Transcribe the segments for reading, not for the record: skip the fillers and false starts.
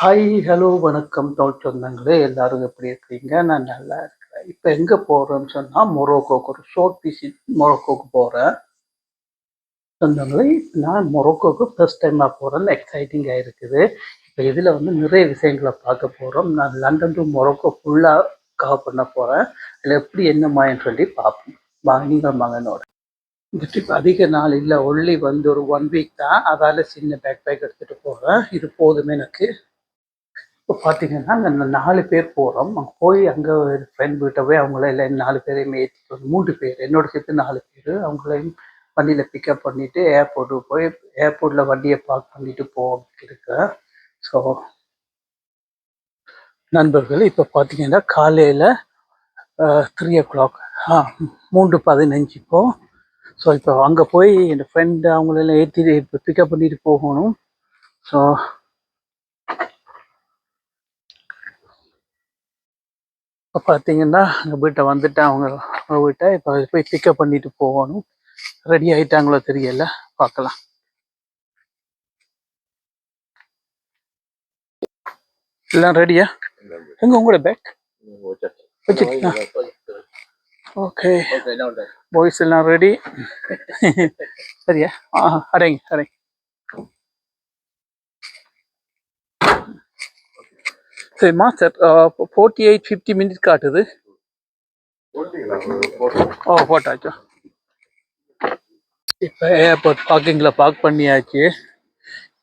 Hi, hello, வணக்கம் தமிழ் சொந்தங்களே. எல்லாரும் எப்படி இருக்கீங்க? நான் நல்லா இருக்கிறேன். இப்போ எங்கே போகிறேன்னு சொன்னால் மொரோக்கோக்கு ஒரு ஷார்ட் விசிட் மொரோக்கோக்கு போகிறேன். சொந்தங்களே, நான் மொரோக்கோக்கு ஃபர்ஸ்ட் டைமாக போகிறேன்னு எக்ஸைட்டிங்காக இருக்குது. இப்போ இதில் நிறைய விஷயங்களை பார்க்க போகிறோம். நான் லண்டன் டு மொரோக்கோ ஃபுல்லாக கவர் பண்ண போகிறேன். அதில் எப்படி என்னமான்னு சொல்லி பார்ப்போம். நீங்கள் மகனோட இந்த ட்ரிப் அதிக நாள் இல்லை, ஒன்லி ஒரு 1 வீக் தான். அதால் சின்ன பேக் எடுத்துகிட்டு போகிறேன். இது போதுமே எனக்கு. இப்போ பார்த்தீங்கன்னா நாங்கள் 4 பேர் போகிறோம். அங்கே போய் அங்கே ஒரு ஃப்ரெண்ட் வீட்டை போய் அவங்கள எல்லாம் 4 பேரையுமே ஏற்றிட்டு வந்து 3 பேர் என்னோட சேர்த்து 4 பேர் அவங்களையும் வண்டியில் பிக்கப் பண்ணிவிட்டு ஏர்போர்ட்டுக்கு போய் ஏர்போர்ட்டில் வண்டியை பார்க் பண்ணிவிட்டு போக இருக்கேன். ஸோ நண்பர்கள், இப்போ பார்த்தீங்கன்னா காலையில் 3 o'clock 3:15 இப்போ. ஸோ இப்போ அங்கே போய் என் ஃப்ரெண்டு அவங்களெல்லாம் ஏற்றி இப்போ பிக்கப் பண்ணிட்டு போகணும். ஸோ இப்போ பார்த்தீங்கன்னா அங்கே வீட்டை வந்துட்டேன். அவங்க வீட்டை இப்போ போய் பிக்கப் பண்ணிட்டு போகணும். ரெடி ஆகிட்டாங்களோ தெரியல, பார்க்கலாம். எல்லாம் ரெடியா? எங்க உங்களோட பேக் வச்சுருக்கீங்க? ஓகே பாய்ஸ் எல்லாம் ரெடி. சரியா? அடைங்க அடைங்க. சரி மாஸ்டர், 48-50 மினிட்ஸ் காட்டுது. போட்டாச்சோ. இப்போ ஏர்போர்ட் பார்க்கிங்கில் பார்க் பண்ணியாச்சு.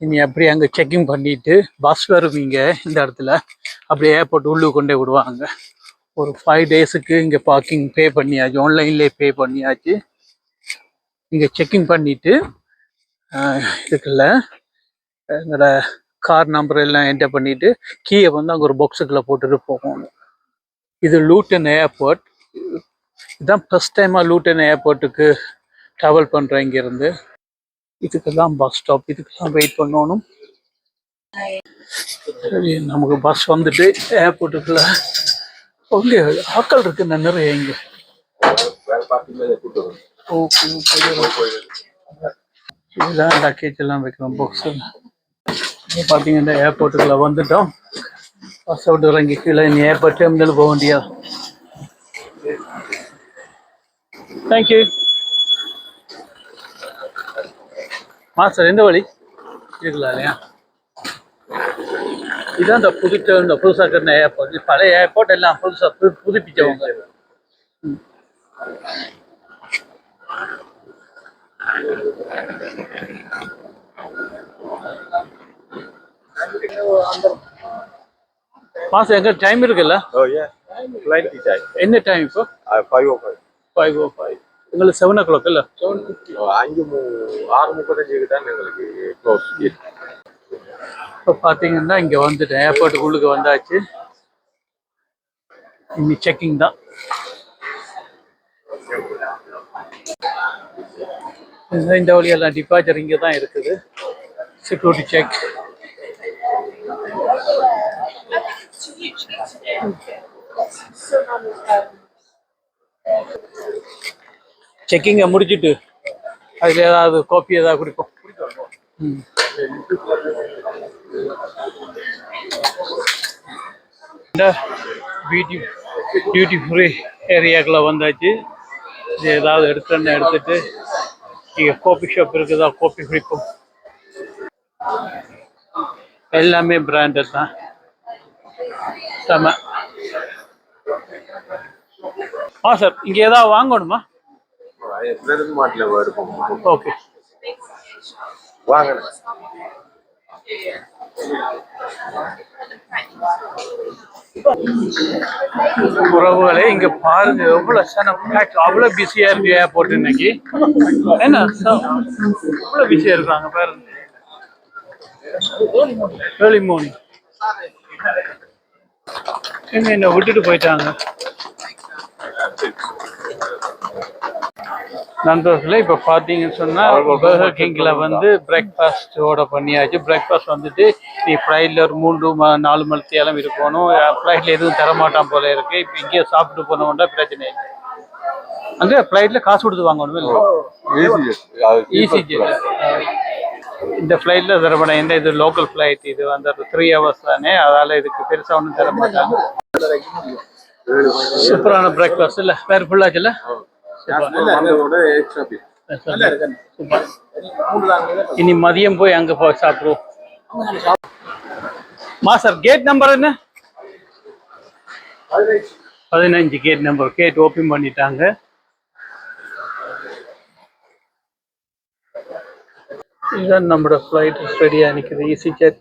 இனி அப்படியே அங்கே செக்கிங் பண்ணிவிட்டு பஸ் வருவீங்க இந்த இடத்துல. அப்படியே ஏர்போர்ட் உள்ளுக்கு கொண்டே விடுவாங்க. ஒரு 5 டேஸுக்கு இங்கே பார்க்கிங் பே பண்ணியாச்சு, ஆன்லைன்லேயே பே பண்ணியாச்சு. இங்கே செக்கிங் பண்ணிவிட்டு இதுக்குள்ள எங்களோட கார் நம்பர் எல்லாம் என்டர் பண்ணிவிட்டு கீயை அங்கே ஒரு பாக்ஸுக்குள்ளே போட்டுட்டு போகணும். இது லூட்டன் ஏர்போர்ட். இதுதான் ஃபஸ்ட் டைமாக லூட்டன் ஏர்போர்ட்டுக்கு ட்ராவல் பண்ணுறேன் இங்கேருந்து. இதுக்கெல்லாம் பஸ் ஸ்டாப், இதுக்கெல்லாம் வெயிட் பண்ணணும். சரி, நமக்கு பஸ் வந்துட்டு ஏர்போர்ட்டுக்குள்ள ஓகே ஆக்கள் இருக்கு நிறைய இங்கே. ஓகே, இதெல்லாம் லக்கேஜ் எல்லாம் வைக்கிறோம் பாக்ஸ். பார்த்தீங்கன்னா ஏர்போர்ட்டுக்குள்ள வந்துட்டோம். பஸ் விட்டு இறங்கி கீழே இனி ஏர்போர்ட் டெர்மினல் போக வேண்டியா. Thank you master. எந்த வழி இருக்கலாம் இல்லையா? இதுதான் இந்த புதுசாக இருக்கிற ஏர்போர்ட். பழைய ஏர்போர்ட் எல்லாம் புதுசாக புதுப்பிச்சவங்க. மாஸ்டர் எங்க டைம் இருக்குல்ல? என்ன டைம் இப்போ? 5:05. எங்களுக்கு 7 o'clock இல்ல? 6:35 தான் எங்களுக்கு க்ளோஸ். இப்போ பார்த்தீங்கன்னா இங்கே வந்துட்டேன், ஏர்போர்ட்டுக்குள்ளுக்கு வந்தாச்சு. இனி செக்கிங் தான். இந்த வழியெல்லாம் டிபார்ச்சர் இங்கே தான் இருக்குது. Security check. செக்கிங்கை முடிச்சுட்டு அதில் ஏதாவது காப்பி ஏதாவது குடிப்போம். இந்த டியூட்டி ஃப்ரீ ஏரியாக்குள்ள வந்தாச்சு. இது ஏதாவது எடுத்துட்டு இங்கே காஃபி ஷாப் இருக்குதா, காஃபி குடிப்போம். எல்லாமே பிராண்டட் தான். செம. சார் இங்கே ஏதாவது வாங்கணுமா? ஓகே வாங்க. உறவுகளே, இங்க பாருங்க எவ்வளவு சனம், அவ்வளவு பிஸியா இருக்கு ஏர்போர்ட் இன்னைக்கு. என்ன எவ்வளவு பிஸியா இருக்காங்க பாருங்க. ஏர்லி மார்னிங் என்ன விட்டுட்டு போயிட்டாங்க. நண்பர்களே, இப்போ பார்த்தீங்கன்னு சொன்னால் பர்கர் கிங்கில் பிரேக்ஃபாஸ்ட் ஆர்டர் பண்ணியாச்சு. பிரேக்ஃபாஸ்ட் வந்துட்டு நீ ஃப்ளைட்டில் ஒரு 3-4 மணித்தேலம் இருக்கணும். ஃப்ளைட்டில் எதுவும் தரமாட்டான் போல இருக்குது. இப்போ இங்கேயே சாப்பிட்டு போனோம்னா பிரச்சனை இல்லை. அங்கே ஃப்ளைட்டில் காசு கொடுத்து வாங்கணும் இல்லை? EasyJet. இந்த ஃப்ளைட்டில் தரப்பட எந்த இது லோக்கல் ஃப்ளைட் இது வந்து 3 ஹவர்ஸ் தானே, அதால் இதுக்கு பெருசாக ஒன்றும் தர மாட்டாங்க. சூப்பரான பிரேக்ஃபாஸ்ட் இல்லை வேறு ஃபுல்லாச்சுல்ல. சூப்பர். இனி மதியம் போய் அங்கே போய் சாப்பிடுவோம். மாஸ்டர் கேட் நம்பர் என்ன? 15 கேட் நம்பர். கேட் ஓப்பன் பண்ணிட்டாங்க. இதுதான் நம்மளோட ஃப்ளைட் ரெடியாக நிற்குது. EasyJet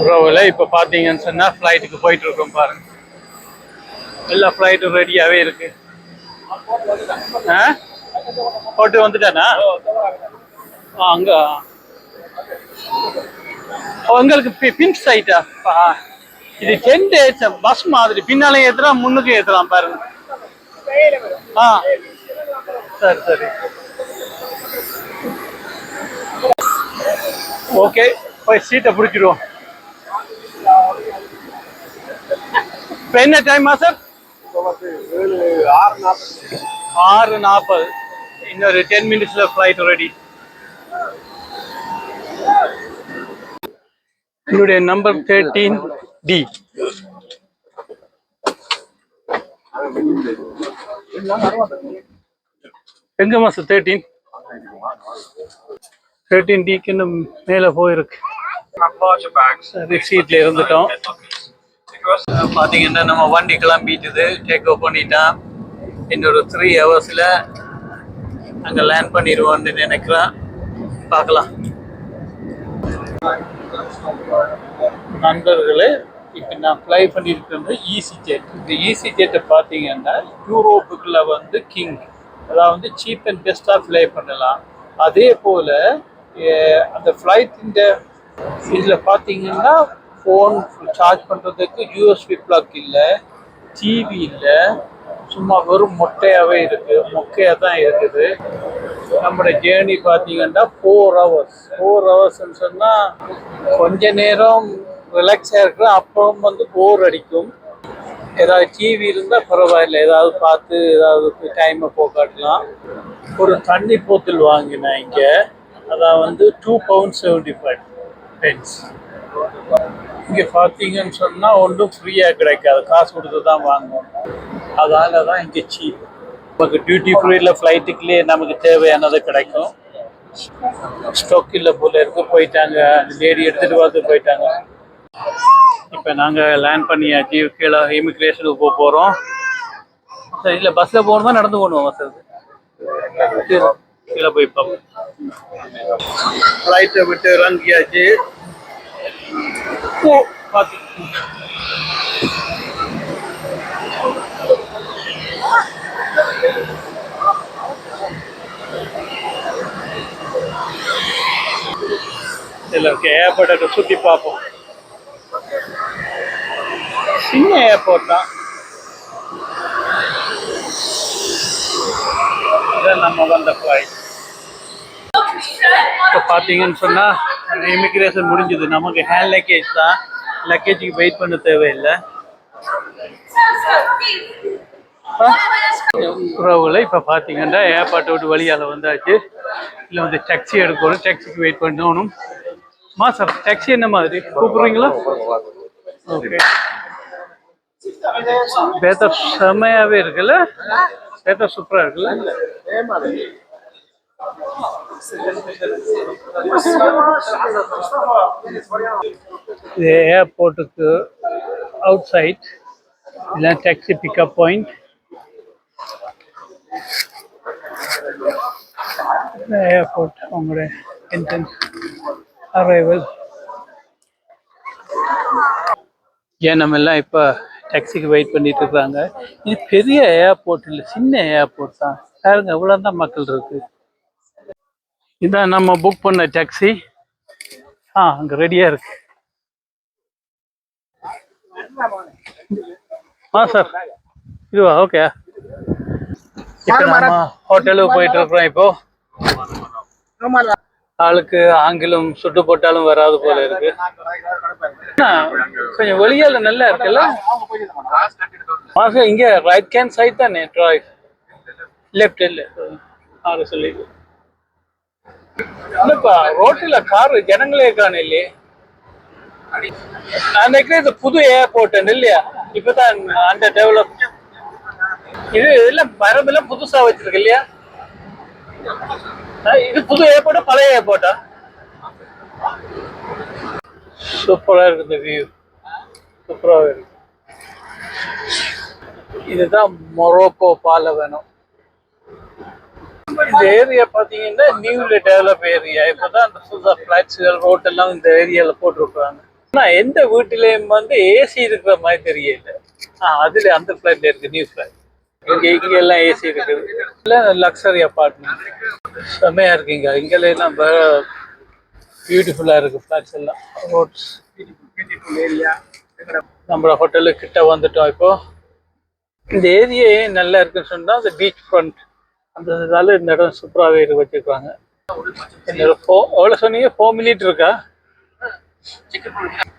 உறவுல இப்போ பார்த்தீங்கன்னு சொன்னால் ஃப்ளைட்டுக்கு போயிட்டு இருக்கோம் பாருங்க. எல்லா ஃப்ளைட்டும் ரெடியாகவே இருக்கு. போட்டு வந்துட்டானா அங்கே உங்களுக்கு பின் சைட்டா? இது 10 days பஸ் மாதிரி பின்னாலே ஏற்றலாம் முன்னுக்கு ஏற்றலாம் பாருங்க. சரி சரி ஓகே போய் சீட்டை பிடிச்சிடுவோம். இப்போ என்ன டைமா சார்? 6:40. இன்னொரு 10 minutes ஃப்ளைட் ரெடி. என்னுடைய நம்பர் 13D. எங்க மாசம் 13Dக்கு இன்னும் மேலே போயிருக்கு. சீட்ல இருந்துட்டோம். பார்த்தீங்கன்னா நம்ம வண்டி கிளம்பிட்டுது. டேக் ஆஃப் பண்ணிட்டான். இன்னொரு 3 ஹவர்ஸில் அங்கே லேண்ட் பண்ணிடுவோம்னு நினைக்கிறேன். பார்க்கலாம். நண்பர்களே, இப்போ நான் ஃப்ளை பண்ணியிருக்கிறது EasyJet. இந்த EasyJெட்டை பார்த்தீங்கன்னா யூரோப்புக்குள்ள வந்து கிங், அதாவது சீப் அண்ட் பெஸ்ட்டாக ஃப்ளை பண்ணலாம். அதே போல் அந்த ஃப்ளைட்டின் இதில் பார்த்தீங்கன்னா ஃபோன் சார்ஜ் பண்ணுறதுக்கு USB ப்ளக் இல்லை, டிவி இல்லை, சும்மா வெறும் மொட்டையாகவே இருக்குது. மொக்கையாக தான் இருக்குது. நம்மளோட ஜேர்னி பார்த்தீங்கன்னா 4 hours. 4 ஹவர்ஸ்ன்னு சொன்னால் கொஞ்ச நேரம் ரிலாக்ஸாக இருக்கிறோம். அப்புறம் வந்து போர் அடிக்கும். ஏதாவது டிவி இருந்தால் பரவாயில்லை, ஏதாவது பார்த்து ஏதாவது டைமை போக்காட்டலாம். ஒரு தண்ணி போத்தல் வாங்கினேன் இங்கே. அதான் வந்து £2.75. இங்கே பார்த்தீங்கன்னு சொன்னால் ஒன்றும் ஃப்ரீயாக கிடைக்காது, காசு கொடுத்து தான் வாங்கணும். அதனால தான் இங்கே சீப். நமக்கு டியூட்டி ஃப்ரீயில் ஃப்ளைட்டுக்குள்ளேயே நமக்கு தேவையானது கிடைக்கும். ஸ்டாக் இல்லை போல இருக்கு. போயிட்டாங்க, லேடி எடுத்துகிட்டு பார்த்து போயிட்டாங்க. இப்போ நாங்கள் லேண்ட் பண்ணியாச்சு. கீழே இமிக்ரேஷனுக்கு போக போகிறோம். சரி, இல்லை பஸ்ஸில் போகணுமா நடந்து போகணுமா? சார் கீழே போய் பார்ப்போம். ஃப்ளைட்டை விட்டு இறங்கியாச்சு. பார்த்து இதில் இருக்க ஏர்போர்ட்டை சுற்றி பார்ப்போம். சின்ன ஏர்போர்ட் தான். இதான் நம்ம வந்த ஃப்ளைட். இப்போ பார்த்தீங்கன்னு சொன்னால் இமிக்ரேஷன் முடிஞ்சது. நமக்கு ஹேண்ட் லக்கேஜ் தான். லக்கேஜுக்கு வெயிட் பண்ண தேவையில்லை. உறவுகளை இப்போ பார்த்தீங்கன்னா ஏர்போர்ட்டை விட்டு வழியால் வந்தாச்சு. இல்லை வந்து டாக்ஸி எடுக்கணும். டாக்ஸிக்கு வெயிட் பண்ணணும். சார் டாக்ஸி என்ன மாதிரி கூப்பிடுறீங்களா? ஓகே. பேட்டர் செம்மையாகவே இருக்குல்ல. பேட்டர் சூப்பராக இருக்குல்ல. இது ஏர்போர்ட்டுக்கு அவுட் சைட். இதெல்லாம் டாக்ஸி பிக்கப் பாயிண்ட். ஏர்போர்ட் அவங்களோட என்ட்ரன்ஸ் அரைவல். நம்ம எல்லாம் இப்போ டாக்ஸிக்கு வெயிட் பண்ணிட்டு இருக்காங்க. இது பெரிய ஏர்போர்ட் இல்லை, சின்ன ஏர்போர்ட் தான். பாருங்க, இவ்வளோ தான் மக்கள் இருக்கு. இதான் நம்ம புக் பண்ண டாக்ஸி. அங்கே ரெடியாக இருக்கு. சார் இதுவா? ஓகே. இப்போ நம்ம ஹோட்டலுக்கு போயிட்டு இருக்கிறோம். இப்போ ஆளுக்கு ஆங்கிலம் சுட்டு போட்டாலும் வராது போல இருக்கு. கொஞ்சம் வெளியால நல்லா இருக்குல்ல. இங்க ரைட் ஹேண்ட் சைட் தானே டிரைவ், லெஃப்ட் இல்லை சொல்லி இல்லப்பா ரோட்டில் கார் ஜனங்களே காணும் இல்லையே. நான் நினைக்கிறேன் இது புது ஏர்போர்ட் இல்லையா, இப்பதான் அந்த டெவலப். இது எல்லாம் மரம் எல்லாம் புதுசா வச்சிருக்கு இல்லையா. இது புது ஏர்போர்ட்டா பழைய ஏர்போர்ட்டா? சூப்பரா இருக்கு இந்த வியூ, சூப்பராக இருக்கு. இதுதான் மொரோக்கோ பாலைவனம். இந்த ஏரியா பாத்தீங்கன்னா நியூல டெவலப் ஏரியா. இப்பதான் அந்த புதுசா பிளாட்ஸ்கள் ரோட் எல்லாம் இந்த ஏரியால போட்டிருக்காங்க. ஆனா எந்த வீட்டிலையும் வந்து ஏசி இருக்கிற மாதிரி தெரியல. அதுல அந்த பிளாட்ல இருக்கு நியூ பிளாட். இங்க எல்லாம் ஏசி இருக்குது. லக்ஸரி அபார்ட்மெண்ட் செம்மையா இருக்குங்க. இங்கெல்லாம் பியூட்டிஃபுல்லா இருக்கு பிளாட்ஸ் எல்லாம். Roads area. நம்ம ஹோட்டலுக்கு கிட்ட வந்துட்டோம். இப்போ இந்த ஏரியா நல்லா இருக்குன்னு சொன்னா அந்த பீச் ஃப்ரண்ட் அந்த இதால இந்த இடம் சூப்பராகவே வச்சிருக்காங்க. எவ்வளோ சொன்னீங்க? 4 மினிட் இருக்கா?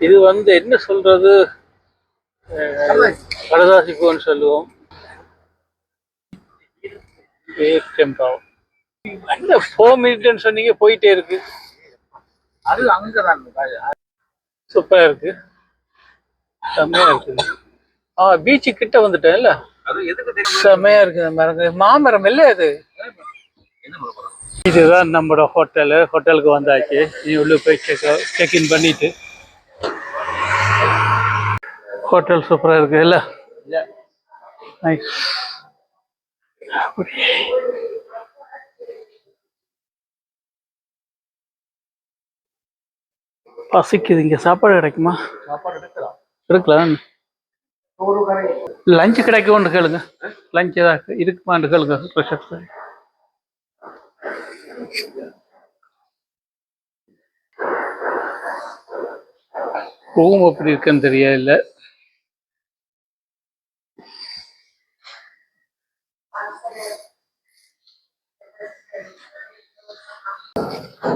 இது வந்து என்ன சொல்றது, கடதாசி பூன்னு சொல்லுவோம். 4 மினிட்னு சொன்னீங்க, போயிட்டே இருக்கு. அது அங்கதான் சூப்பரா இருக்கு, செம்மையா இருக்கு. பீச்சு கிட்ட வந்துட்டேன்ல, செம்மையா இருக்கு. மரங்க மாமரம் இல்ல அது. இதுதான் நம்மளோட ஹோட்டலு. ஹோட்டலுக்கு வந்தாச்சு. நீ உள்ள போய் செக்இன் பண்ணிட்டு. ஹோட்டல் சூப்பரா இருக்கு இல்ல. நைஸ். பசிக்குது. இங்க சாப்பாடு கிடைக்குமா? இருக்கலாம். லஞ்ச் கிடைக்கும்னு கேளுங்க. லஞ்ச் ஏதாவது இருக்குமான்னு கேளுங்க ரிசப்ஷன். ரூம் எப்படி இருக்குன்னு தெரியல.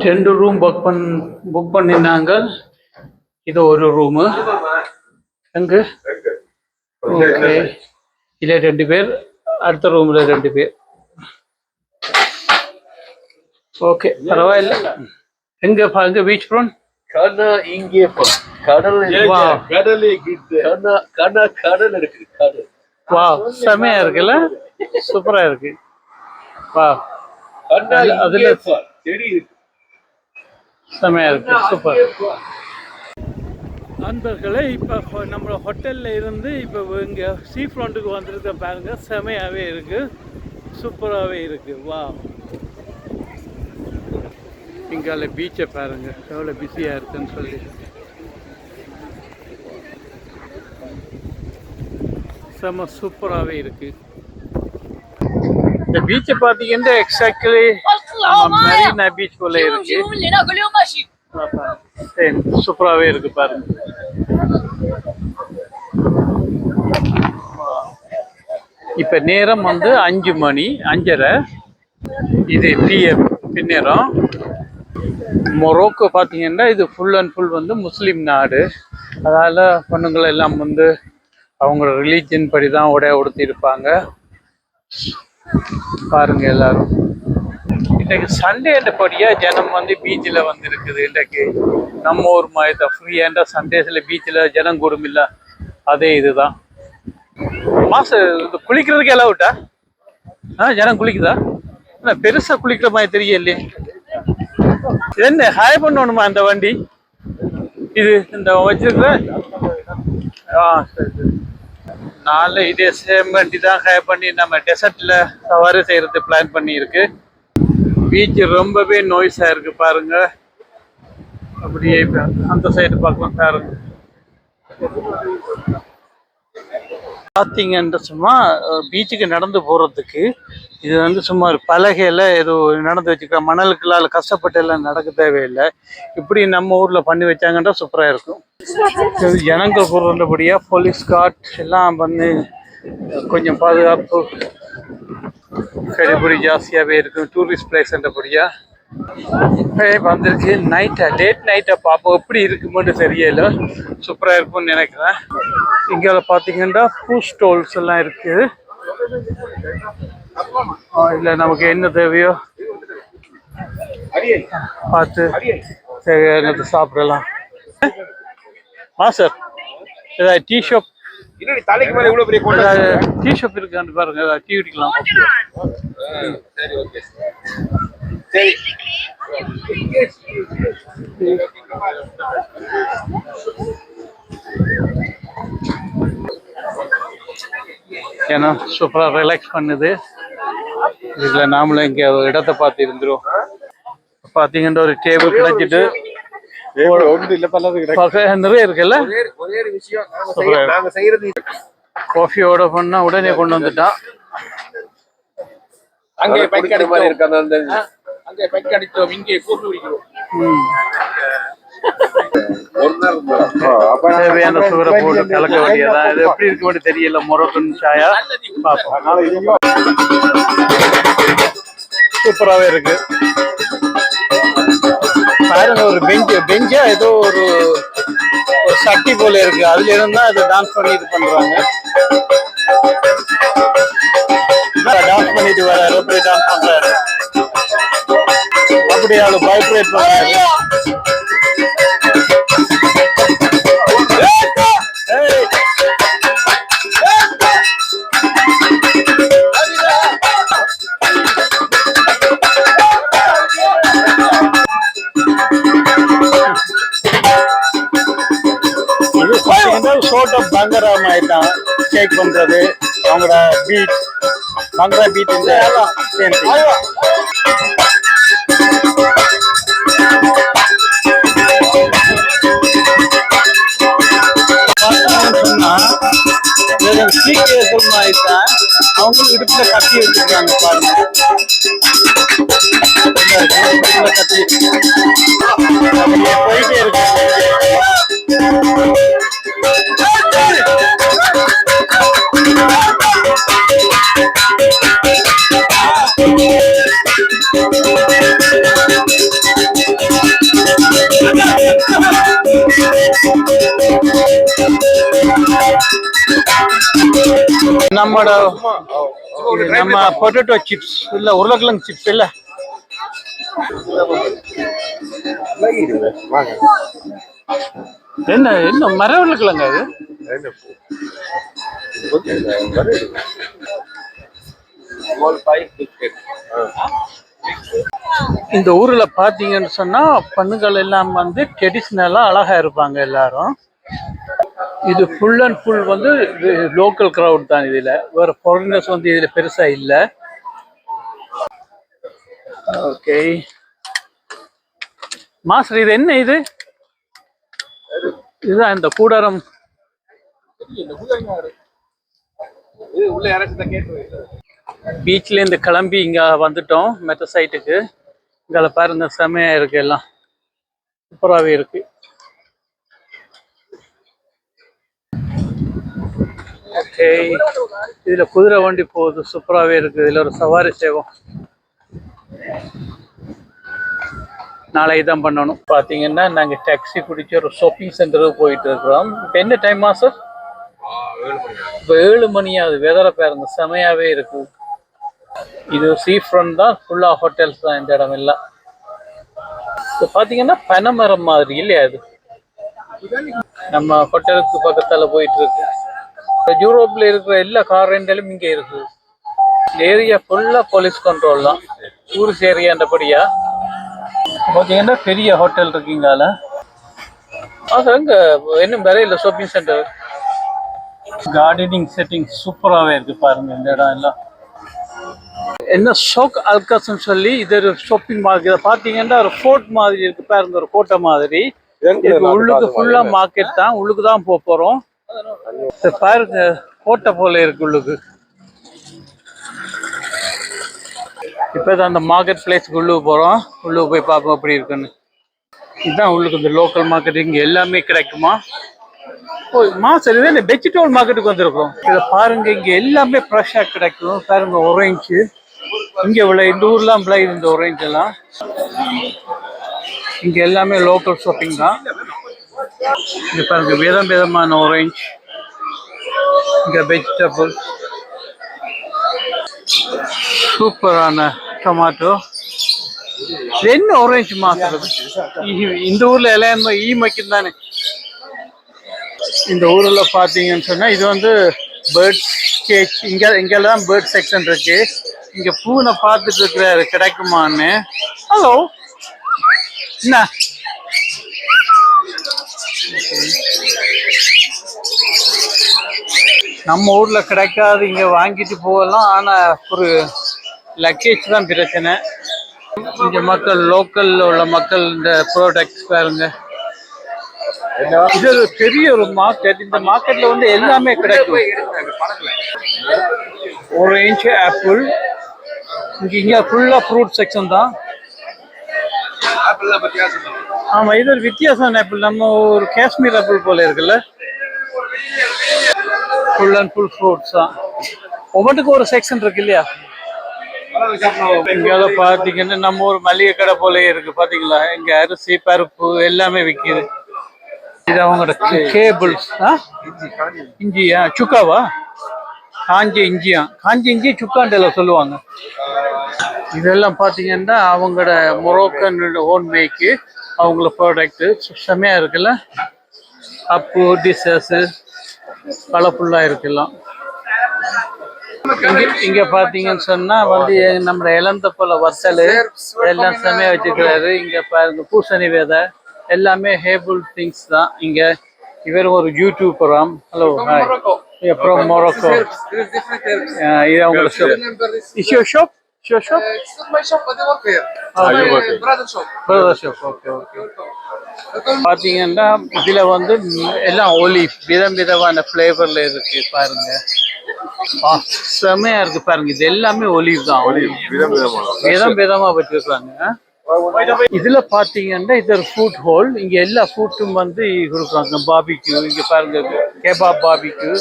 ரெண்டு ரூம் புக் பண்ணினாங்க. இது ஒரு ரூமு. எங்க ஓகே, இதுல 2 பேர், அடுத்த ரூம்ல 2 பேர். ஓகே, பரவாயில்ல. எங்க பீச் ஃப்ரண்ட் இங்கே கடல் இருக்கு. வா, செமையா இருக்குல்ல, சூப்பரா இருக்கு. வா, அதுல செமையா இருக்கு, சூப்பர். நண்பர்களே, இப்போ நம்ம ஹோட்டல்ல இருந்து இப்போ இங்கே சீ ஃப்ரண்ட்டுக்கு வந்துருக்க பாருங்க. செமையாகவே இருக்கு, சூப்பராகவே இருக்கு. வா, இங்கால பீச்சை பாருங்க எவ்வளோ பிஸியாக இருக்குன்னு சொல்லி. செம சூப்பராகவே இருக்கு. இந்த பீச்சை பார்த்தீங்கன்னா எக்ஸாக்ட்லி மெரினா பீச் போல இருக்கு. சூப்பராகவே இருக்கு பாருங்க. இப்ப நேரம் வந்து 5 மணி 5:30. இது PM பின்னேரம். மொரோக்கோ பார்த்தீங்கன்னா இது ஃபுல் அண்ட் ஃபுல் வந்து முஸ்லீம் நாடு. அதனால பொண்ணுங்களை எல்லாம் வந்து அவங்க ரிலீஜியன் படி தான் உடுத்தி இருப்பாங்க. பாருங்க எல்லாரும். இன்றைக்கு சண்டேன்றபடியா ஜனம் வந்து பீச்சில் வந்து இருக்குது. இன்றைக்கு நம்ம ஊர் மாதிரி தான் ஃப்ரீயாண்டா சண்டேஸில் பீச்சில் ஜனம் கூடும் இல்லை. அதே இதுதான் குளிக்கிறதுக்கு எல்லாம் விட்டா ஜனம் குளிக்குதா? பெருசா குளிக்கிற மாதிரி தெரியலையே. என்ன ஹாய் பண்ணணுமா அந்த வண்டி? இது இந்த வச்சிருக்கிற சரி. நாலு இதே சேம் வண்டி தான் ஹாய் பண்ணி நம்ம டெசர்ட்ல சவாரி செய்யறது பிளான் பண்ணி இருக்கு. பீச் ரொம்பவே நோய்ஸா இருக்கு பாருங்க. அப்படியே அந்த சைடு பார்க்கலாம் பாருங்க. பார்த்தீங்கன்ற சும்மா பீச்சுக்கு நடந்து போகிறதுக்கு இது வந்து சும்மா ஒரு பலகையில் ஏதோ நடந்து வச்சுக்கிற மணலுக்குள்ளால் கஷ்டப்பட்டு எல்லாம் நடக்க தேவையில்லை. இப்படி நம்ம ஊரில் பண்ணி வச்சாங்கன்னா சூப்பராக இருக்கும். ஜனங்கள் கூறுறபடியாக போலீஸ் கார்ட் எல்லாம் வந்து கொஞ்சம் பாதுகாப்பு கடிபடி ஜாஸ்தியாகவே இருக்கும். டூரிஸ்ட் பிளேஸ்ன்றபடியாக வந்திருக்கு. லேட் நைட்டை பார்ப்போம் எப்படி இருக்குமென்னு தெரியல. சூப்பராக இருக்கும்னு நினைக்கிறேன். இங்கே பார்த்தீங்கன்னா பூ ஸ்டால்ஸ் எல்லாம் இருக்கு. இல்லை நமக்கு என்ன தேவையோ பார்த்து சரி என்னது சாப்பிடலாம். சார் ஏதாவது டீ ஷாப் தலைக்கு மேல இவ்வளவு பெரிய கொண்டை டீ ஷாப் இருக்கான்னு பாருங்க, ஏதாவது டீ குடிக்கலாம். சரி ஓகே சரி ஏன்னா சூப்பராக ரிலாக்ஸ் பண்ணுது. இதில் நாமளும் இங்கே இடத்த பார்த்து இருந்துரும். பார்த்தீங்கன்னா ஒரு டேபிள் கிடைச்சிட்டு நிறைய இருக்குல்ல. ஒரே விஷயம் நாங்க செய்யறது காஃபி ஆர்டர் பண்ணா உடனே கொண்டு வந்துட்டான். அங்கே பைக் அடி மாதிரி இருக்காது, அந்த அங்கே பைக் அடிச்சோம், இங்கே கூட்டு குடிக்கிறோம். தேவையான சுகரை போட்டு கலக்க வேண்டியதான். இது எப்படி இருக்க வேண்டிய தெரியல. மொரோக்கன் சாயா பார்ப்போம். சூப்பராகவே இருக்கு பாருங்க. ஒரு பெஞ்சா ஏதோ ஒரு சட்டி போல இருக்கு. அதுல இருந்தா அதை டான்ஸ் பண்ணி இது பண்றாங்க. டான்ஸ் பண்ணிட்டு வராரு, அப்படியே டான்ஸ் பண்றாரு, அப்படியே அவளை வைப்ரேட் பண்றாரு. சோர்ட் ஆஃப் பங்கரா மாதிரி தான் ஷேக் பண்றது. அவங்களோட பீட் பங்கரா பீட் இந்த சேம் திங். சீக்கிரம் மாதிரி தான் அவங்க இடுப்புல கட்டி வச்சிருக்காங்க பாருங்க. கட்டி போயிட்டே இருக்காங்க. நம்ம பொட்டேட்டோ சிப்ஸ் இல்ல, உருளைக்கிழங்கு சிப்ஸ் இல்ல, என்ன என்ன மர உருளைக்கிழங்கு அது. இந்த ஊர்ல பாத்தீங்கன்னு சொன்னா பெண்கள் எல்லாம் வந்து ட்ரெடிஷ்னலா அழகா இருப்பாங்க எல்லாரும். இது ஃபுல் அண்ட் ஃபுல் வந்து லோக்கல் கிரவுட் தான். இதுல வேற ஃபாரினர்ஸ் வந்து இதுல பெருசா இல்ல. ஓகே மாஸ்டர், இது என்ன இது? இதுதான் இந்த கூடாரம். பீச்ல இருந்து கிளம்பி இங்க வந்துட்டோம் மெத்த சைட்டுக்கு. இங்கே பாருங்க செமையா இருக்கு, எல்லாம் சூப்பராகவே இருக்கு. ஓகே இதுல குதிரை வண்டி போகுது, சூப்பராகவே இருக்கு. இதுல ஒரு சவாரி சேவம் நாளை தான் பண்ணணும். பார்த்தீங்கன்னா நாங்கள் டாக்ஸி பிடிச்சி ஒரு ஷாப்பிங் சென்டருக்கு போயிட்டு இருக்கிறோம். இப்போ என்ன டைம் மாஸ்டர்? இப்போ 7 மணி ஆகுது. வெதரை பாருங்க செமையாவே இருக்கு. இது சீ ஃப்ரண்ட் தான், ஃபுல்லாக ஹோட்டல்ஸ் தான் இந்த இடம் எல்லாம். இப்போ பார்த்தீங்கன்னா பனைமரம் மாதிரி இல்லையா இது? நம்ம ஹோட்டலுக்கு பக்கத்தால் போயிட்டு இருக்கு. யூரோப்ல இருக்கிற எல்லா கார் ரெண்டலும் இங்கே இருக்கு. ஏரியா ஃபுல்லாக போலீஸ் கண்ட்ரோல் தான், டூரிஸ்ட் ஏரியான்றபடியா. பார்த்தீங்கன்னா பெரிய ஹோட்டல் இருக்குங்கால. அது அங்கே இன்னும் வேற இல்லை ஷாப்பிங் சென்டர். கார்டனிங் செட்டிங் சூப்பராகவே இருக்கு பாருங்க இந்த இடம் எல்லாம். என்ன ஷோக் அல்காஸ்ன்னு சொல்லி இது ஒரு ஷாப்பிங் மார்க்கெட். பார்த்தீங்கன்னா ஒரு ஃபோர்ட் மாதிரி இருக்கு பாருங்க, ஒரு கோட்டை மாதிரி. உள்ளுக்கு ஃபுல்லா மார்க்கெட் தான், உள்ளுக்கு தான் போறோம். பாருங்க கோட்டை போல இருக்கு உள்ளுக்கு. இப்பதான் அந்த மார்க்கெட் பிளேஸ்க்கு உள்ளுக்கு போறோம். உள்ளுக்கு போய் பார்ப்போம் எப்படி இருக்குன்னு. இதுதான் உள்ளுக்கு இந்த லோக்கல் மார்க்கெட். இங்க எல்லாமே கிடைக்குமா? ஓ மாஸ்டர், இது வெஜிடபிள் மார்க்கெட்டுக்கு வந்திருக்கோம். இதை பாருங்க, இங்க எல்லாமே ஃப்ரெஷ்ஷா கிடைக்கும். பாருங்க ஒரேஞ்சு இங்க விளைய, இந்த ஊர்லாம் விளையுது இந்த ஒரேஞ்ச் எல்லாம். இங்க எல்லாமே லோக்கல் ஷாப்பிங் தான். இங்க பாருங்க விதமான ஆரஞ்சு, இங்க வெஜிடபிள், சூப்பரான டொமாட்டோ, இது என்ன ஆரஞ்சு மாத்துறது இந்த ஊர்ல எல்லாம் ஈ மக்கும் தானே. இந்த ஊர்ல பாத்தீங்கன்னு சொன்னா இது வந்து பேர்ட் கேஜ். இங்கெல்லாம் பேர்ட் செக்ஷன் இருக்கு. இங்க பூனை பார்த்துட்டு இருக்கிறாரு கிடைக்குமான்னு. ஹலோ என்ன நம்ம ஊர்ல கிடைக்காது, இங்க வாங்கிட்டு போகலாம். ஆனா ஒரு லக்கேஜ் தான் பிரச்சனை. இங்க மக்கள் லோக்கல்ல உள்ள மக்கள் இந்த ப்ராடக்ட்ஸ் பாருங்க. இது ஒரு பெரிய ஒரு மார்க்கெட். இந்த மார்க்கெட்ல வந்து எல்லாமே கிடைக்கும். ஆரஞ்சு, ஆப்பிள், இங்க ஃபுல்லா ஃப்ரூட் செக்ஷன் தான். ஆமா, இது ஒரு வித்தியாசமான ஆப்பிள். நம்ம ஒரு காஷ்மீர் ஆப்பிள் போல இருக்குல்ல. ஃபுல் அண்ட் ஃபுல் ஃப்ரூட்ஸ் தான். ஒவ்வொன்றுக்கும் ஒரு செக்ஷன் இருக்கு இல்லையா. இங்க பாத்தீங்கன்னா நம்ம ஒரு மளிகை கடை போல இருக்கு பாத்தீங்களா. இங்க அரிசி பருப்பு எல்லாமே விற்கிது. இது அவங்களோட கேபிள்ஸ். இஞ்சியா சுக்காவா? காஞ்சி இஞ்சியா? காஞ்சி இஞ்சி சுக்காண்டல சொல்லுவாங்க. இதெல்லாம் பாத்தீங்கன்னா அவங்களோட மொரோக்கன் ஓன் மேக்கு, அவங்கள ப்ராடக்ட் செம்மையா இருக்குல்ல. அப்பு டிஷஸ் கலர்ஃபுல்லா இருக்கலாம். இங்க பாத்தீங்கன்னு சொன்னா வந்து நம்ம இளந்த போல வத்தல் எல்லாம் செமையா வச்சுக்கிறாரு. இங்க பாருங்க பூசணி விதை எல்லாமே ஹேபிள் திங்ஸ் தான். இங்க இவர் ஒரு யூடியூபராம். Hello, hi, from Morocco. இது அவங்க shop. Is your shop? Is your shop? It's not my shop, but I work here. you work My brother shop. Brother shop. Okay, okay. பாத்தீங்கன்னா இதுல வந்து எல்லாம் ஒலிவ் விதமான ஃபிளேவர்ல இருக்கு பாருங்க. செமையா இருக்கு பாருங்க. இது எல்லாமே ஒலிவ் தான். விதமா வச்சிருக்காங்க. இதுல பாத்தீங்கன்னா இது ஒரு ஃபுட் ஹால். இங்க எல்லா ஃபுட்டும் வந்து கொடுக்குறாங்க. பாபிக்யூ இங்க பாருங்க, கேபாப் பாபிக்யூ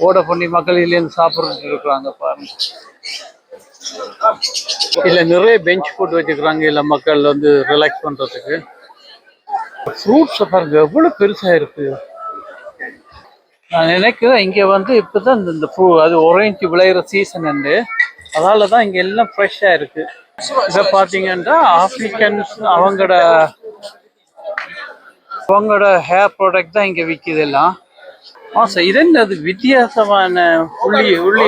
ஓட பண்ணி மக்கள் இதுல இருந்து சாப்பிட்றது இருக்கிறாங்க பாருங்க. இல்ல நிறைய பெஞ்ச் போட்டு வச்சுக்கிறாங்க. இல்ல மக்கள் வந்து ரிலாக்ஸ் பண்றதுக்கு. ஃப்ரூட்ஸ் பாருங்க எவ்வளவு பெருசா இருக்கு. நான் நினைக்கிறேன் இங்க வந்து இப்பதான் இந்த அது ஆரஞ்சு விளையிற சீசன் உண்டு. அதனாலதான் இங்க எல்லாம் ஃப்ரெஷ்ஷா இருக்கு. இதை பாத்தீங்கன்னா ஆப்பிரிக்கன்ஸ் அவங்களோட ஹேர் ப்ராடக்ட் தான் இங்க விற்கிது எல்லாம். சார் இது என்ன அது வித்தியாசமான உள்ளி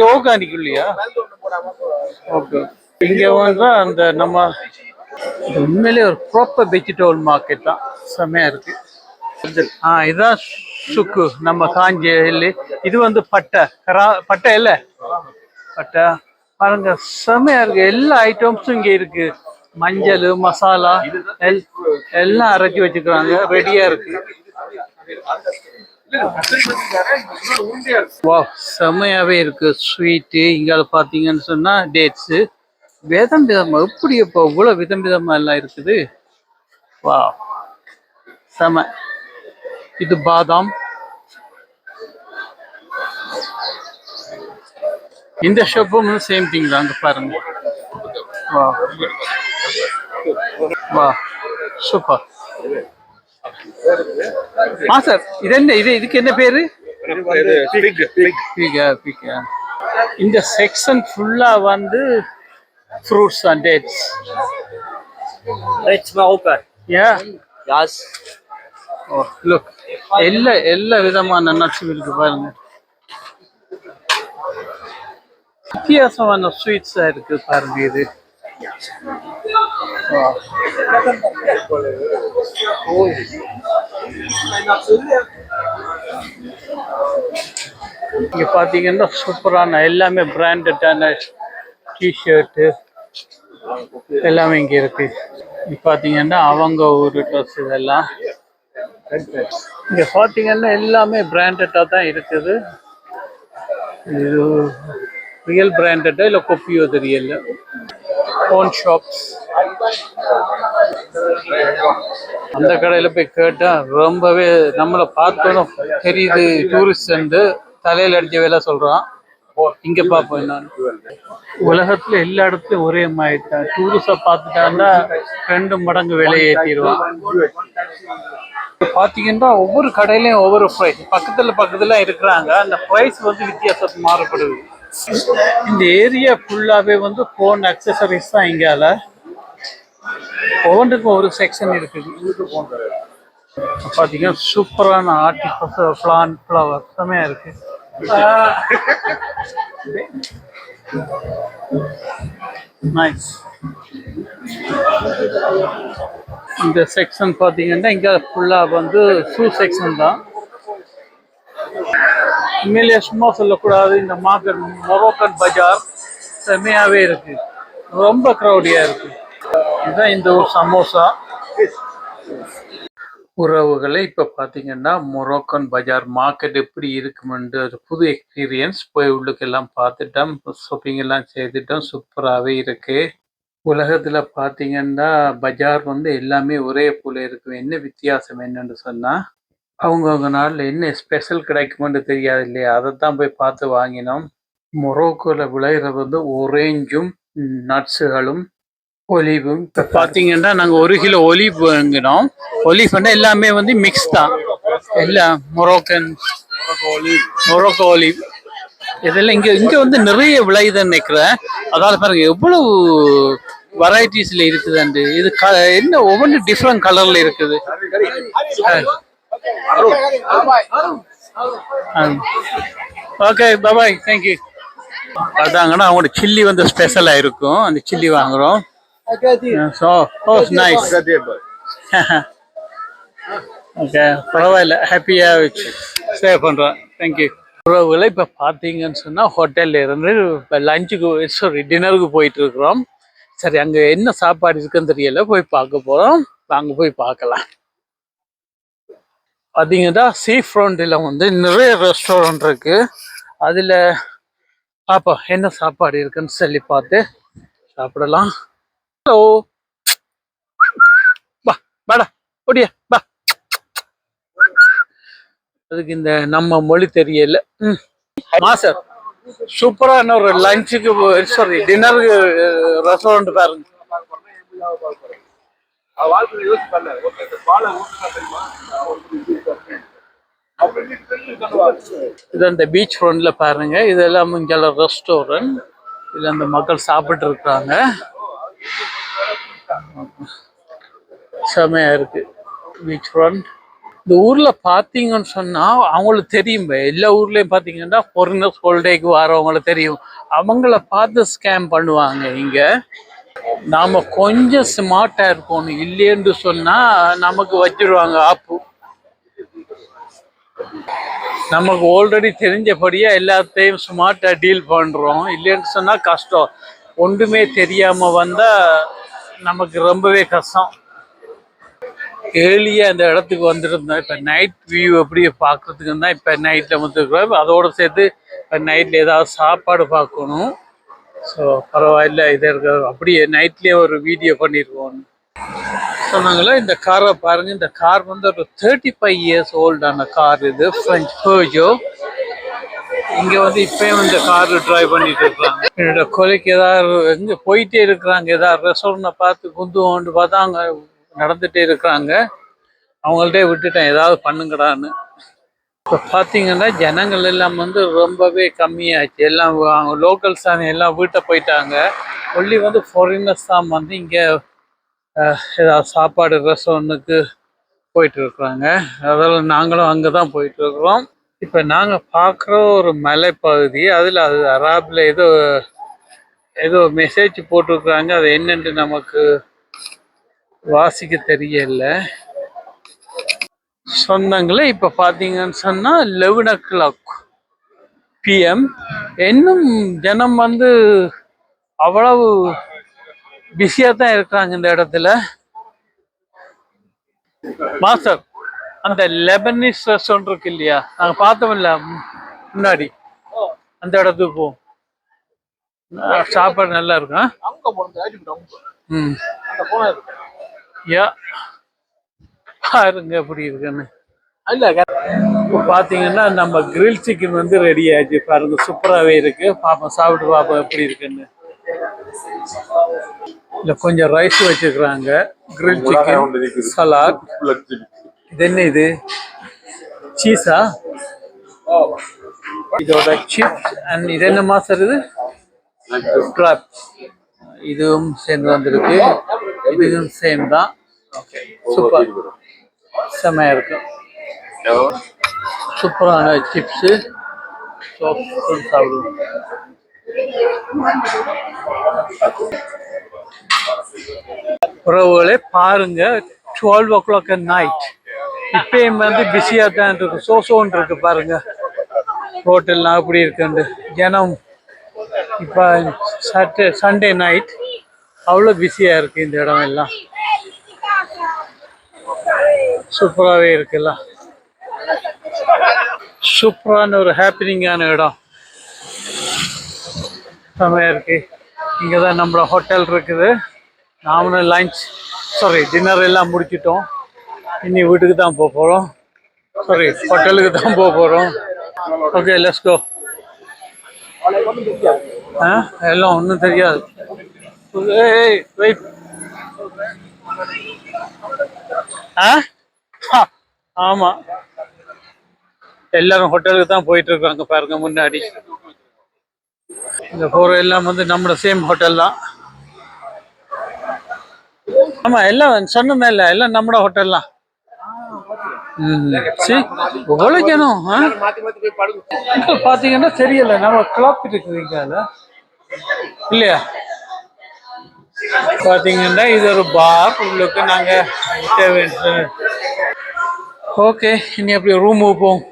ஆர்கானிக் உள்ளியா? ஓகே. இங்க வந்து அந்த நம்ம உண்மையிலே ஒரு ப்ராப்பர் வெஜிடபிள் மார்க்கெட் தான். செம்மையா இருக்கு. இதுதான் சுக்கு நம்ம காஞ்ச இல்லை. இது வந்து பட்டை இல்ல பட்டை பாருங்க செம்மையா இருக்கு. எல்லா ஐட்டம்ஸும் இங்க இருக்கு. மஞ்சள் மசாலா எல்லாம் அரைச்சி வச்சுக்கிறாங்க. ரெடியா இருக்கு. வா செம்மையாவே இருக்கு. ஸ்வீட்டு இங்க பாத்தீங்கன்னு சொன்னா டேட்ஸு விதமா எப்படி இப்போ இவ்வளவு விதமா எல்லாம் இருக்குது. வா செம. இது பாதாம். இந்த ஷாப்பும் சேம் திங் தான். அங்க பாருங்க. வா வா சூப்பர். சார் இது என்ன இதுக்கு என்ன பேரு? இந்த செக்ஷன் ஃபுல்லா வந்து fruits and dates. It's Moroccan. Yeah. Yes. Oh, look. எல்லா விதமான நட்ஸும் இருக்கு பாருங்க. வித்தியாசமான ஸ்வீட்ஸா இருக்கு பாருங்க. இது இங்க பாத்தீங்கன்னா சூப்பரான எல்லாமே பிராண்டடான டிஷர்ட்டு எல்லாமே இங்க இருக்கு. இங்க பாத்தீங்கன்னா அவங்க ஒரு ட்ரெஸ் இதெல்லாம் இங்க பாத்தீங்கன்னா எல்லாமே பிராண்டடா தான் இருக்குது. இது ரியல் பிராண்டடா இல்ல கொப்பியோ தெரியல. Phone shops. அந்த கடையில போய் கேட்டா ரொம்பவே நம்மளை பார்த்தோம் தெரியுது டூரிஸ்ட் தலையில அடிச்ச வேலை சொல்றான். இங்க பாப்போம் என்னன்னு. உலகத்துல எல்லா இடத்துலயும் ஒரே மாதிரி தான். டூரிஸ்ட பார்த்துட்டாங்கன்னா 2 மடங்கு விலையை ஏற்றிடுவான். பாத்தீங்கன்னா ஒவ்வொரு கடையிலயும் ஒவ்வொரு ப்ரைஸ். பக்கத்துல இருக்கிறாங்க. அந்த ப்ரைஸ் வந்து வித்தியாசம் மாறுபடுது. இந்த ஏரியா ஃபுல்லாவே வந்து போன் அக்சசரிஸ் தான். இங்கால ஒவ்வொன்றுக்கும் ஒரு செக்ஷன் இருக்குது. பார்த்தீங்கன்னா சூப்பரான ஆர்டிஃபிஷியல் பிளான்ட் ஃப்ளவர் செமையாக இருக்கு. நைஸ். இந்த செக்ஷன் பார்த்தீங்கன்னா இங்கே ஃபுல்லாக வந்து ஷூ செக்ஷன் தான். உண்மையிலேயே சும்மா சொல்லக்கூடாது, இந்த மார்க்கெட் மொரோக்கன் பஜார் செமையாகவே இருக்கு, ரொம்ப க்ரௌடியாக இருக்கு. இதுதான் இந்த ஒரு சமோசா. உறவுகளை இப்போ பார்த்தீங்கன்னா மொரோக்கன் பஜார் மார்க்கெட் எப்படி இருக்குமென்று ஒரு புது எக்ஸ்பீரியன்ஸ். போய் உள்ளுக்கெல்லாம் பார்த்துட்டோம், ஷாப்பிங் எல்லாம் செய்துட்டோம், சூப்பராகவே இருக்கு. உலகத்தில் பார்த்தீங்கன்னா பஜார் வந்து எல்லாமே ஒரே போல இருக்கும். என்ன வித்தியாசம் என்னன்னு சொன்னால் அவங்கவுங்க நாட்டில் என்ன ஸ்பெஷல் கிடைக்குமென்று தெரியாது இல்லையா, அதை தான் போய் பார்த்து வாங்கினோம். மொரோக்கோவில் விளையிறது வந்து ஒரேஞ்சும் நட்ஸுகளும் ஒலிவும். இப்போ பார்த்தீங்கன்னா நாங்கள் 1 கிலோ ஒலிவ் வாங்கினோம். ஒலிவ் வந்து எல்லாமே வந்து மிக்ஸ் தான், எல்லாம் மொரோக்கோ ஒலிவ் இதெல்லாம் இங்கே வந்து நிறைய விளையுதுன்னு நினைக்கிறேன். அதாவது பாருங்க எவ்வளவு வெரைட்டிஸ்ல இருக்குதுண்டு. இது என்ன ஒவ்வொன்று டிஃப்ரெண்ட் கலர்ல இருக்குது. Okay bye, thank you. அதாங்கன்னா அவங்களோட சில்லி வந்து ஸ்பெஷலாக இருக்கும், அந்த சில்லி வாங்குறோம். So nice. ஓகே பரவாயில்ல, ஹாப்பியாக ஸ்டே பண்ணுறோம். தேங்க்யூ. உறவுகளை இப்போ பார்த்தீங்கன்னு சொன்னால் ஹோட்டலில் இருந்து இப்போ லஞ்சுக்கு டின்னருக்கு போயிட்டு இருக்கிறோம். சரி, அங்கே என்ன சாப்பாடு இருக்குன்னு தெரியல, போய் பார்க்க போகிறோம். அங்கே போய் பார்க்கலாம். பார்த்தீங்கன்னா சீ ஃப்ரண்டில் வந்து நிறைய ரெஸ்டாரண்ட் இருக்கு. அதில் பார்ப்போம் என்ன சாப்பாடு இருக்குன்னு சொல்லி பார்த்து சாப்பிடலாம். ஹலோ, பா பாடா ஒடியா பா. அதுக்கு இந்த நம்ம மொழி தெரியல. மாஸ்டர் சூப்பரான ஒரு லஞ்சுக்கு டின்னருக்கு ரெஸ்டாரண்ட் பாருங்க. இது அந்த பீச் ஃப்ரண்ட்ல பாருங்க, இதெல்லாம் இங்கே ரெஸ்டாரண்ட். இதுல அந்த மக்கள் சாப்பிட்டு இருக்கிறாங்க, செமையா இருக்கு பீச் ஃப்ரண்ட். இந்த ஊர்ல பாத்தீங்கன்னு சொன்னா அவங்களுக்கு தெரியும், எல்லா ஊர்லயும் பாத்தீங்கன்னா ஃபாரினர்ஸ் ஹாலிடேக்கு வரவங்களுக்கு தெரியும், அவங்கள பார்த்து ஸ்கேம் பண்ணுவாங்க. இங்க நாம கொஞ்சம் ஸ்மார்ட்டா இருக்கணும், இல்லைன்னு சொன்னா நமக்கு வச்சிருவாங்க ஆப்பு. நமக்கு ஆல்ரெடி தெரிஞ்சபடியா எல்லாத்தையும் ஸ்மார்ட்டா டீல் பண்றோம், இல்லைன்னு சொன்னா கஷ்டம். ஒன்றுமே தெரியாம வந்தா நமக்கு ரொம்பவே கஷ்டம். ஏர்லியா அந்த இடத்துக்கு வந்துருந்தோம். இப்போ நைட் வியூ எப்படி பார்க்கறதுக்கு தான் இப்போ நைட்டில் வந்துருக்கிறோம். அதோடு சேர்த்து இப்போ நைட்டில் ஏதாவது சாப்பாடு பார்க்கணும். ஸோ பரவாயில்ல, இதை இருக்க அப்படியே நைட்லேயே ஒரு வீடியோ பண்ணியிருக்கோம். சொன்னாங்களே இந்த காரை பாருங்க, இந்த கார் வந்து ஒரு 35 இயர்ஸ் ஓல்டான கார். இது ஃப்ரெஞ்ச் Peugeot. இங்கே வந்து இப்பயும் இந்த கார் டிரைவ் பண்ணிட்டு இருக்காங்க. என்னோட கொலைக்கு ஏதாவது எங்கே போயிட்டே இருக்கிறாங்க, ஏதாவது ரெஸ்டாரண்ட்டை பார்த்து குந்துவோன்னு பார்த்தா அங்கே நடந்துகிட்டே இருக்கிறாங்க. அவங்கள்ட்டே விட்டுட்டேன், ஏதாவது பண்ணுங்கடான்னு. இப்போ பார்த்தீங்கன்னா ஜனங்கள் எல்லாம் வந்து ரொம்பவே கம்மியாச்சு. எல்லாம் லோக்கல்ஸ் தான் எல்லாம் வீட்டை போயிட்டாங்க. ஒன்லி வந்து ஃபாரினர்ஸ் தான் வந்து இங்கே ஏதாவது சாப்பாடு ரெஸ்டாரண்ட்டுக்கு போயிட்டு இருக்கிறாங்க. அதெல்லாம் நாங்களும் அங்கே தான் போயிட்டு இருக்கிறோம். இப்போ நாங்கள் பார்க்குற ஒரு மலைப்பகுதி, அதில் அது அராபில் ஏதோ மெசேஜ் போட்டிருக்கிறாங்க. அது என்னென்று நமக்கு வாசிக்க தெரியல. சொந்தங்களே இப்போ பார்த்தீங்கன்னு சொன்னால் 11 PM. இன்னும் ஜனம் வந்து அவ்வளவு பிஸியாக தான் இருக்கிறாங்க இந்த இடத்துல. மாஸ்டர், அந்த லெபனீஸ் ரெஸ்டாரண்ட் இருக்கு இல்லையா, நாங்கள் பார்த்தோம் இல்லை முன்னாடி, அந்த இடத்துக்கு போவோம். சாப்பாடு நல்லா இருக்கும். யா பாருங்க எப்படி இருக்குன்னு. இப்போ பார்த்தீங்கன்னா நம்ம கிரில் சிக்கன் வந்து ரெடி ஆயிடுச்சு பாருங்க, சூப்பராகவே இருக்கு. பார்ப்போம், சாப்பிட்டு பார்ப்போம் எப்படி இருக்குன்னு. இல்லை கொஞ்சம் ரைஸ் வச்சுக்கிறாங்க, கிரில் சிக்கன், சலாட். இது என்ன, இது சீஸா? இதோட சிப்ஸ் அண்ட் இது என்ன மாஸ்டர், இது கிராப், இதுவும் சேர்ந்து வந்திருக்கு. இதுவும் சேம் தான். ஓகே, சூப்பர், செம்மையா இருக்கு. சூப்பரான சிப்ஸு சாப்பிடுவோம். உறவுகளே பாருங்க, 12 o'clock at night. இப்பயும் வந்து பிஸியாக தான் இருக்கு, சோசோன்னு இருக்கு பாருங்க. ஹோட்டல்லாம் அப்படி இருக்குண்டு ஜனம். இப்போ சண்டே நைட் அவ்வளோ பிஸியாக இருக்குது இந்த இடம் எல்லாம். சூப்பராகவே இருக்குல்ல, சூப்பரான ஒரு ஹாப்பினிங்கான இடம், செம்மையாக இருக்கு. இங்கே தான் நம்மளோட ஹோட்டல் இருக்குது. நாமளும் டின்னர் எல்லாம் முடிச்சிட்டோம். இனி வீட்டுக்கு தான் போக போகிறோம். ஹோட்டலுக்கு தான் போக போகிறோம். Okay, let's go. எல்லாம் ஒன்றும் தெரியாது. வெயிட். ஆமாம், எல்லாரும் ஹோட்டலுக்கு தான் போயிட்டு இருக்காங்க பாருங்க. முன்னாடி இந்த போகிற எல்லாம் வந்து நம்மளோட சேம் ஹோட்டல் தான். ஆமாம், எல்லாம் சொன்னமே இல்லை, எல்லாம் நம்மளோட ஹோட்டல் தான். எவ்வளோ ஜனம் பார்த்தீங்கன்னா தெரியல. நம்ம கிளாப் இருக்குதுங்க இல்லையா? பார்த்தீங்கன்னா இது ஒரு பார். உள்ளுக்கு நாங்கள் தேவை. ஓகே, இனி அப்படி ரூமுக்கு போவோம்.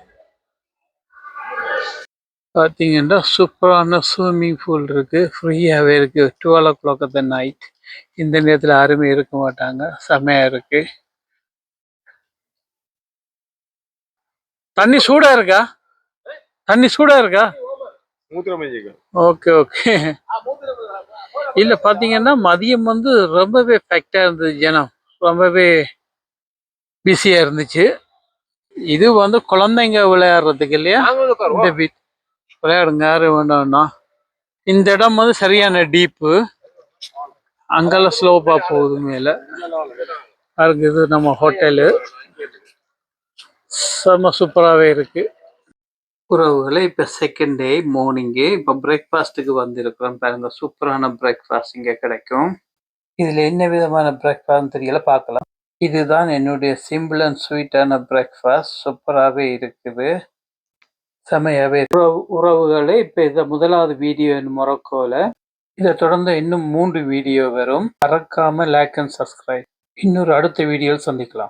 பார்த்தீங்கன்னா சூப்பரான ஸ்விம்மிங் பூல் இருக்குது, ஃப்ரீயாகவே இருக்குது. 12 o'clock at night. இந்த நேரத்தில் யாருமே இருக்க மாட்டாங்க. செம்மையாக இருக்குது. தண்ணி சூடாக இருக்கா? Okay okay. இல்லை, பார்த்தீங்கன்னா மதியம் வந்து ரொம்பவே ஃபேக்டாக இருந்தது, ஜனம் ரொம்பவே பிஸியாக இருந்துச்சு. இது வந்து குழந்தைங்க விளையாடுறதுக்கு இல்லையா? இந்த பீச் விளையாடுங்க, யாரு வேண்டாம்னா. இந்த இடம் வந்து சரியான டீப்பு, அங்கெல்லாம் ஸ்லோப்பா போகுது மேலே. அதுக்கு இது நம்ம ஹோட்டலு செம்ம சூப்பராகவே இருக்கு. உறவுகளை இப்போ செகண்ட் டே மார்னிங்கு இப்போ பிரேக்ஃபாஸ்ட்டுக்கு வந்திருக்கிறோம் பாருங்க. சூப்பரான பிரேக்ஃபாஸ்ட் இங்கே கிடைக்கும். இதில் என்ன விதமான பிரேக்ஃபாஸ்ட் தெரியல, பார்க்கலாம். இதுதான் என்னுடைய சிம்பிள் அண்ட் ஸ்வீட்டான பிரேக்ஃபாஸ்ட். சூப்பராகவே இருக்குது, செமையாகவே. உறவுகளே இப்போ இதை முதலாவது வீடியோ மொரோக்கோவில். இதை தொடர்ந்து இன்னும் 3 வீடியோ வரும். மறக்காம லைக் அண்ட் சப்ஸ்கிரைப். இன்னொரு அடுத்த வீடியோவில் சந்திக்கலாம்.